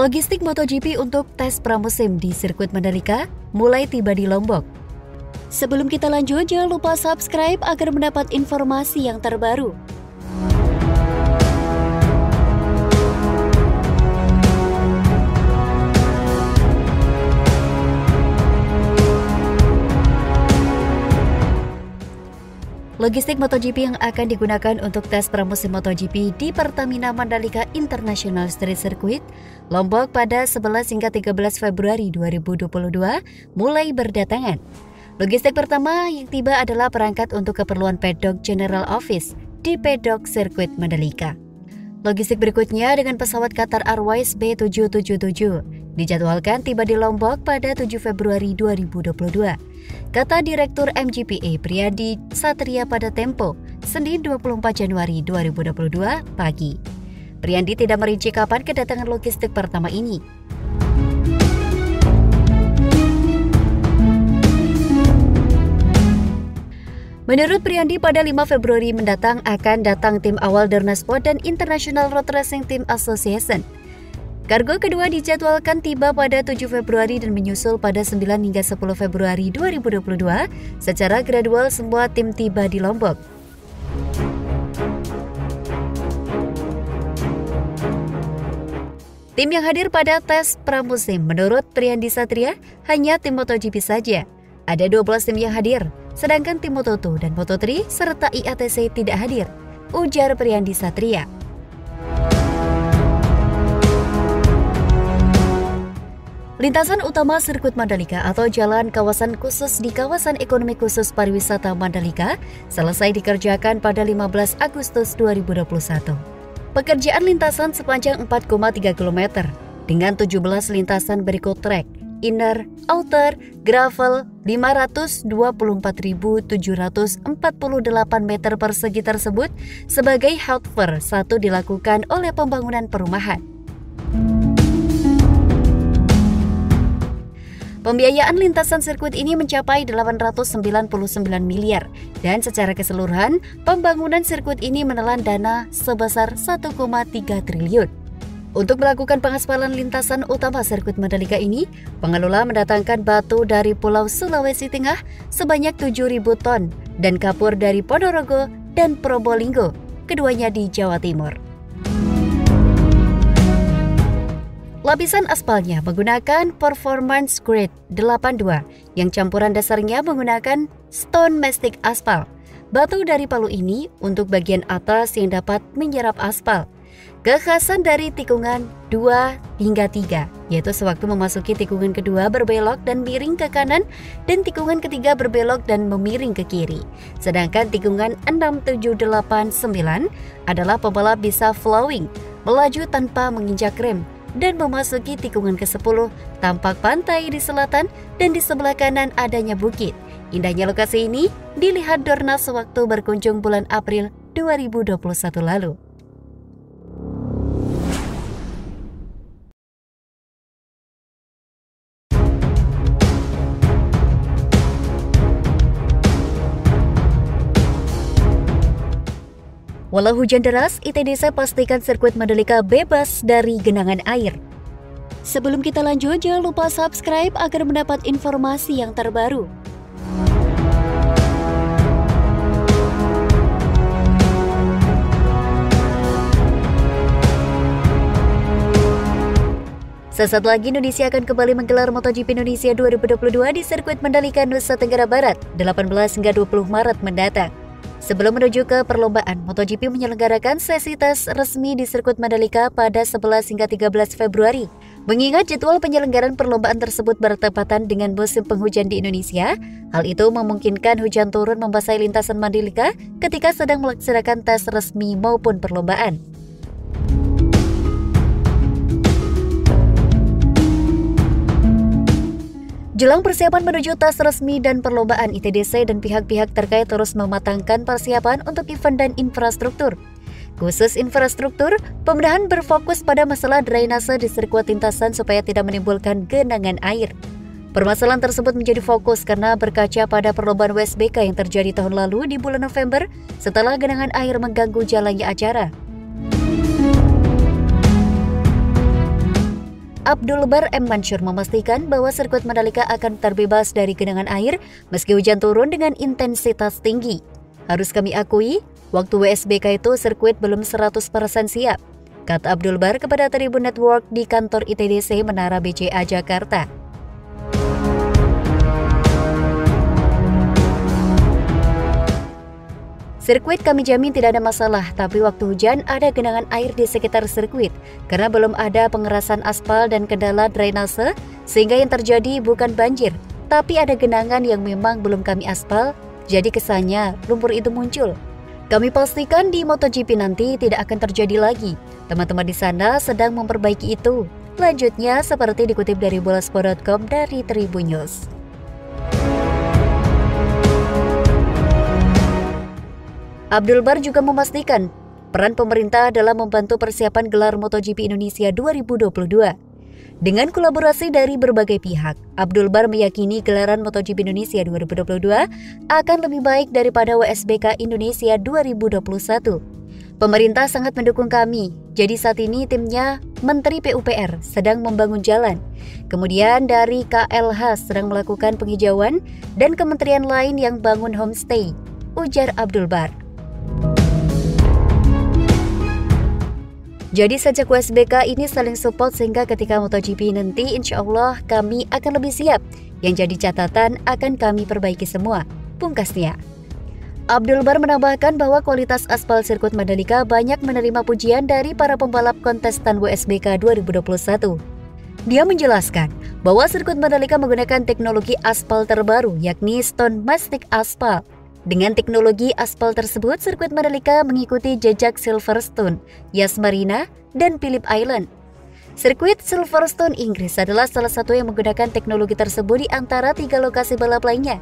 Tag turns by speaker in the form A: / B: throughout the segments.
A: Logistik MotoGP untuk tes pramusim di sirkuit Mandalika mulai tiba di Lombok. Sebelum kita lanjut, jangan lupa subscribe agar mendapat informasi yang terbaru. Logistik MotoGP yang akan digunakan untuk tes pramusim MotoGP di Pertamina Mandalika International Street Circuit, Lombok pada 11 hingga 13 Februari 2022 mulai berdatangan. Logistik pertama yang tiba adalah perangkat untuk keperluan Paddock General Office di Paddock Sirkuit Mandalika. Logistik berikutnya dengan pesawat Qatar Airways B777 dijadwalkan tiba di Lombok pada 7 Februari 2022. Kata Direktur MGPA Priyandi Satria pada Tempo, Senin 24 Januari 2022 pagi. Priyandi tidak merinci kapan kedatangan logistik pertama ini. Menurut Priyandi, pada 5 Februari mendatang akan datang tim awal Dorna Sport dan International Road Racing Team Association. Kargo kedua dijadwalkan tiba pada 7 Februari dan menyusul pada 9 hingga 10 Februari 2022. Secara gradual semua tim tiba di Lombok. Tim yang hadir pada tes pramusim menurut Priyandi Satria hanya tim MotoGP saja. Ada 12 tim yang hadir, sedangkan tim Moto2 dan Moto3 serta IATC tidak hadir, ujar Priyandi Satria. Lintasan utama sirkuit Mandalika atau jalan kawasan khusus di kawasan ekonomi khusus pariwisata Mandalika selesai dikerjakan pada 15 Agustus 2021. Pekerjaan lintasan sepanjang 4,3 km dengan 17 lintasan berikut trek, inner, outer, gravel 524.748 meter persegi tersebut sebagai haltever satu dilakukan oleh pembangunan perumahan. Pembiayaan lintasan sirkuit ini mencapai 899 miliar dan secara keseluruhan pembangunan sirkuit ini menelan dana sebesar 1,3 triliun. Untuk melakukan pengaspalan lintasan utama sirkuit Mandalika ini, pengelola mendatangkan batu dari Pulau Sulawesi Tengah sebanyak 7.000 ton dan kapur dari Ponorogo dan Probolinggo, keduanya di Jawa Timur. Lapisan aspalnya menggunakan Performance Grade 82 yang campuran dasarnya menggunakan stone mastic aspal. Batu dari Palu ini untuk bagian atas yang dapat menyerap aspal. Kekhasan dari tikungan 2 hingga 3, yaitu sewaktu memasuki tikungan kedua berbelok dan miring ke kanan dan tikungan ketiga berbelok dan memiring ke kiri. Sedangkan tikungan 6, 7, 8, 9 adalah pembalap bisa flowing, melaju tanpa menginjak rem, dan memasuki tikungan ke-10 tampak pantai di selatan dan di sebelah kanan adanya bukit. Indahnya lokasi ini dilihat Dorna sewaktu berkunjung bulan April 2021 lalu. Walau hujan deras, ITDC pastikan sirkuit Mandalika bebas dari genangan air. Sebelum kita lanjut, jangan lupa subscribe agar mendapat informasi yang terbaru. Sesaat lagi Indonesia akan kembali menggelar MotoGP Indonesia 2022 di sirkuit Mandalika, Nusa Tenggara Barat, 18 hingga 20 Maret mendatang. Sebelum menuju ke perlombaan, MotoGP menyelenggarakan sesi tes resmi di sirkuit Mandalika pada 11 hingga 13 Februari. Mengingat jadwal penyelenggaraan perlombaan tersebut bertepatan dengan musim penghujan di Indonesia, hal itu memungkinkan hujan turun membasahi lintasan Mandalika ketika sedang melaksanakan tes resmi maupun perlombaan. Jelang persiapan menuju tes resmi dan perlombaan, ITDC dan pihak-pihak terkait terus mematangkan persiapan untuk event dan infrastruktur. Khusus infrastruktur, pembenahan berfokus pada masalah drainase di sirkuit lintasan supaya tidak menimbulkan genangan air. Permasalahan tersebut menjadi fokus karena berkaca pada perlombaan WSBK yang terjadi tahun lalu di bulan November setelah genangan air mengganggu jalannya acara. Abdul Bar M. Mansur memastikan bahwa sirkuit Mandalika akan terbebas dari genangan air meski hujan turun dengan intensitas tinggi. Harus kami akui, waktu WSBK itu sirkuit belum 100% siap, kata Abdul Bar kepada Tribun Network di kantor ITDC Menara BCA Jakarta. Sirkuit kami jamin tidak ada masalah, tapi waktu hujan ada genangan air di sekitar sirkuit karena belum ada pengerasan aspal dan kendala drainase, sehingga yang terjadi bukan banjir, tapi ada genangan yang memang belum kami aspal, jadi kesannya lumpur itu muncul. Kami pastikan di MotoGP nanti tidak akan terjadi lagi. Teman-teman di sana sedang memperbaiki itu. Lanjutnya seperti dikutip dari bolasport.com dari Tribun News. Abdul Bar juga memastikan peran pemerintah dalam membantu persiapan gelar MotoGP Indonesia 2022. Dengan kolaborasi dari berbagai pihak, Abdul Bar meyakini gelaran MotoGP Indonesia 2022 akan lebih baik daripada WSBK Indonesia 2021. Pemerintah sangat mendukung kami, jadi saat ini timnya Menteri PUPR sedang membangun jalan. Kemudian dari KLH sedang melakukan penghijauan dan kementerian lain yang bangun homestay, ujar Abdul Bar. Jadi sejak WSBK ini saling support sehingga ketika MotoGP nanti insya Allah kami akan lebih siap. Yang jadi catatan akan kami perbaiki semua, pungkasnya. Abdul Bar menambahkan bahwa kualitas aspal sirkuit Mandalika banyak menerima pujian dari para pembalap kontestan WSBK 2021. Dia menjelaskan bahwa sirkuit Mandalika menggunakan teknologi aspal terbaru yakni Stone Mastic Aspal. Dengan teknologi aspal tersebut, sirkuit Mandalika mengikuti jejak Silverstone, Yas Marina, dan Phillip Island. Sirkuit Silverstone Inggris adalah salah satu yang menggunakan teknologi tersebut di antara 3 lokasi balap lainnya.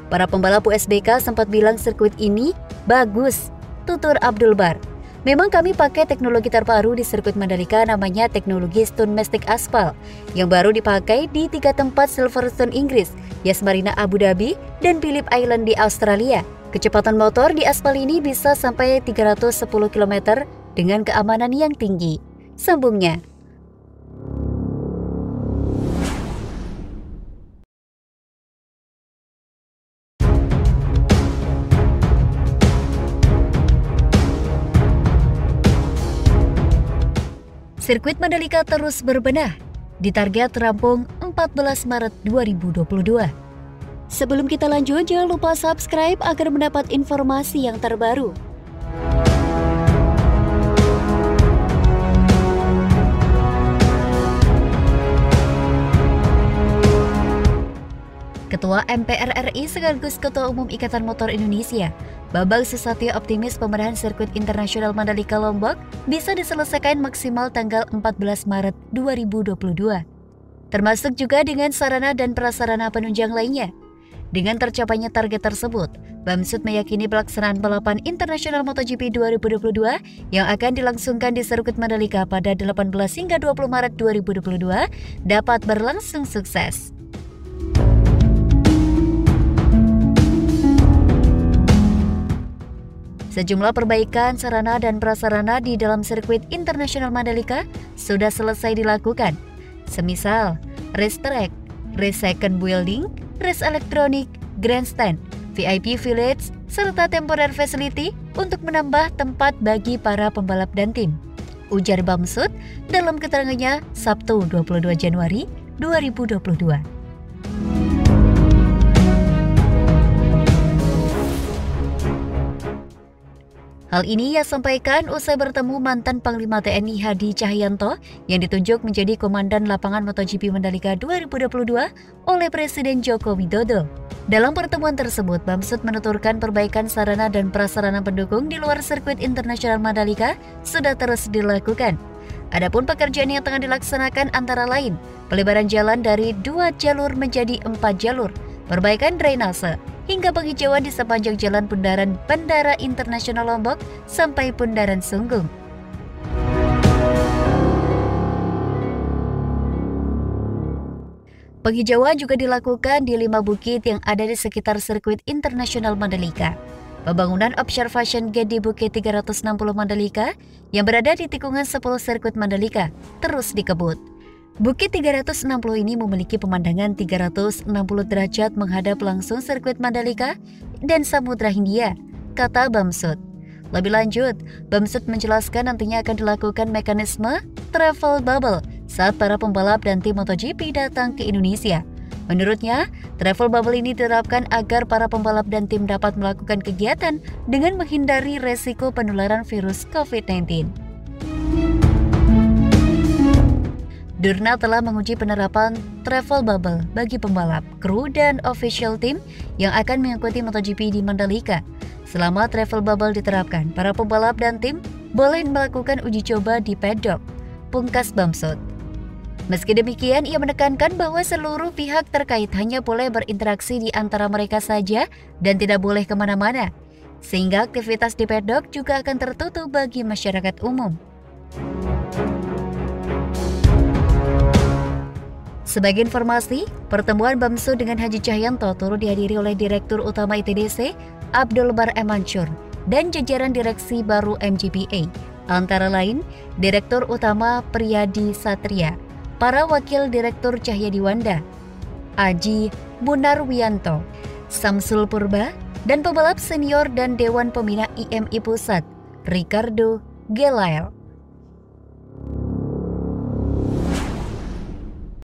A: Para pembalap USBK sempat bilang sirkuit ini bagus, tutur Abdul Bar. Memang kami pakai teknologi terbaru di sirkuit Mandalika namanya teknologi Stone Mastic Aspal yang baru dipakai di 3 tempat Silverstone Inggris, Yas Marina Abu Dhabi, dan Phillip Island di Australia. Kecepatan motor di aspal ini bisa sampai 310 km dengan keamanan yang tinggi, sambungnya. Sirkuit Mandalika terus berbenah, ditarget rampung 14 Maret 2022. Sebelum kita lanjut, jangan lupa subscribe agar mendapat informasi yang terbaru. Ketua MPR RI sekaligus Ketua Umum Ikatan Motor Indonesia, Bambang Susatyo optimis pembenahan sirkuit internasional Mandalika Lombok bisa diselesaikan maksimal tanggal 14 Maret 2022. Termasuk juga dengan sarana dan prasarana penunjang lainnya. Dengan tercapainya target tersebut, Bamsud meyakini pelaksanaan balapan internasional MotoGP 2022 yang akan dilangsungkan di sirkuit Mandalika pada 18 hingga 20 Maret 2022 dapat berlangsung sukses. Sejumlah perbaikan sarana dan prasarana di dalam sirkuit internasional Mandalika sudah selesai dilakukan. Semisal, race track, race second building, race elektronik, grandstand, VIP village, serta temporary facility untuk menambah tempat bagi para pembalap dan tim, ujar Bamsud dalam keterangannya Sabtu 22 Januari 2022. Hal ini ia sampaikan usai bertemu mantan Panglima TNI Hadi Cahyanto yang ditunjuk menjadi Komandan Lapangan MotoGP Mandalika 2022 oleh Presiden Joko Widodo. Dalam pertemuan tersebut, Bamsud menuturkan perbaikan sarana dan prasarana pendukung di luar sirkuit internasional Mandalika sudah terus dilakukan. Adapun pekerjaan yang tengah dilaksanakan antara lain pelebaran jalan dari 2 jalur menjadi 4 jalur, perbaikan drainase, hingga penghijauan di sepanjang jalan bundaran Bandara Internasional Lombok sampai Bundaran Sunggung. Penghijauan juga dilakukan di 5 bukit yang ada di sekitar sirkuit internasional Mandalika. Pembangunan observation gate di Bukit 360 Mandalika yang berada di tikungan 10 sirkuit Mandalika terus dikebut. Bukit 360 ini memiliki pemandangan 360 derajat menghadap langsung sirkuit Mandalika dan Samudra Hindia, kata Bamsud. Lebih lanjut, Bamsud menjelaskan nantinya akan dilakukan mekanisme travel bubble saat para pembalap dan tim MotoGP datang ke Indonesia. Menurutnya, travel bubble ini diterapkan agar para pembalap dan tim dapat melakukan kegiatan dengan menghindari resiko penularan virus COVID-19. Dorna telah menguji penerapan travel bubble bagi pembalap, kru, dan official team yang akan mengikuti MotoGP di Mandalika. Selama travel bubble diterapkan, para pembalap dan tim boleh melakukan uji coba di paddock, pungkas Bamsud. Meski demikian, ia menekankan bahwa seluruh pihak terkait hanya boleh berinteraksi di antara mereka saja dan tidak boleh kemana-mana, sehingga aktivitas di paddock juga akan tertutup bagi masyarakat umum. Sebagai informasi, pertemuan Bamsud dengan Haji Cahyanto turut dihadiri oleh Direktur Utama ITDC, Abdul Bar Emansur, dan jajaran direksi baru MGPA, antara lain Direktur Utama Priyadi Satria, para Wakil Direktur Cahyadi Wanda, Aji Munarwianto, Samsul Purba, dan pembalap senior dan Dewan Pembina IMI Pusat, Ricardo Gelael.